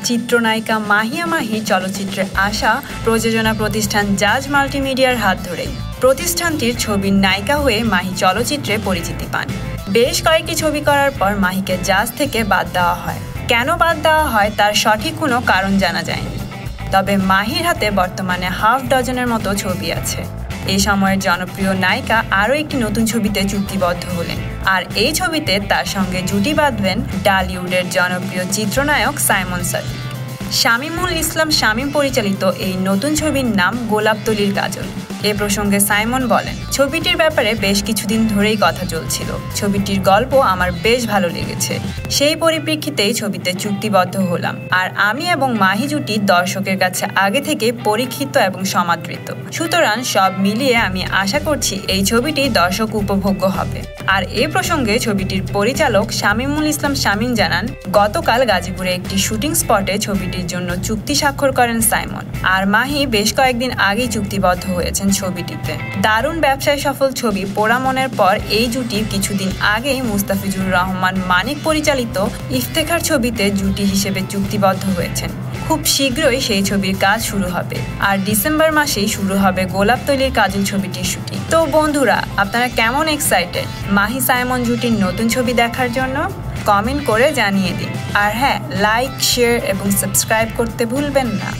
চিত্রনায়িকা মাহিয়া মাহির চলচ্চিত্রে আসা প্রযোজনা প্রতিষ্ঠান জাজ মাল্টিমিডিয়ার হাত ধরে প্রতিষ্ঠানটির ছবির নায়িকা হয়ে মাহি চলচ্চিত্রে পরিচিতি পান। বেশ কয়েকটি ছবি করার পর মাহিকে জাজ থেকে বাদ দেওয়া হয়। কেন বাদ দেওয়া হয় তার সঠিক কোনো কারণ জানা যায়নি। তবে মাহির হাতে বর্তমানে হাফ ডজনের মতো ছবি আছে। এই সময়ের জনপ্রিয় নায়িকা আরও একটি নতুন ছবিতে চুক্তিবদ্ধ হলেন, আর এই ছবিতে তার সঙ্গে জুটি বাঁধবেন টলিউডের জনপ্রিয় চিত্রনায়ক সাইমন সাদিক। শামীমুল ইসলাম শামীম পরিচালিত এই নতুন ছবির নাম গোলাপতলির কাজল। এ প্রসঙ্গে সাইমন বলেন, ছবিটির ব্যাপারে বেশ কিছুদিন ধরেই কথা চলছিল। ছবিটির গল্প আমার বেশ ভালো লেগেছে, সেই পরিপ্রেক্ষিতেই ছবিতে চুক্তিবদ্ধ হলাম। আর আমি এবং মাহি জুটি দর্শকের কাছে আগে থেকে পরীক্ষিত এবং সমাদৃত। সুতরাং সব মিলিয়ে আমি আশা করছি এই ছবিটি দর্শক উপভোগ্য হবে। আর এ প্রসঙ্গে ছবিটির পরিচালক শামীমুল ইসলাম শামীম জানান, গতকাল গাজীপুরে একটি শুটিং স্পটে ছবিটির জন্য চুক্তি স্বাক্ষর করেন সাইমন। আর মাহি বেশ কয়েকদিন আগেই চুক্তিবদ্ধ হয়েছেন ছবিটিতে। দারুণ ব্যবসায় সফল ছবি পোড়ামনের পর এই জুটি কিছুদিন আগেই মুস্তাফিজুর রহমান মানিক পরিচালিত ইফতেখার ছবিতে জুটি হিসেবে চুক্তিবদ্ধ হয়েছেন। খুব শীঘ্রই সেই ছবির কাজ শুরু হবে। আর ডিসেম্বর মাসেই শুরু হবে গোলাপতলির কাজল ছবিটির শুটিং। তো বন্ধুরা, আপনারা কেমন এক্সাইটেড মাহি সাইমন জুটির নতুন ছবি দেখার জন্য? কমেন্ট করে জানিয়ে দিন। আর হ্যাঁ, লাইক, শেয়ার এবং সাবস্ক্রাইব করতে ভুলবেন না।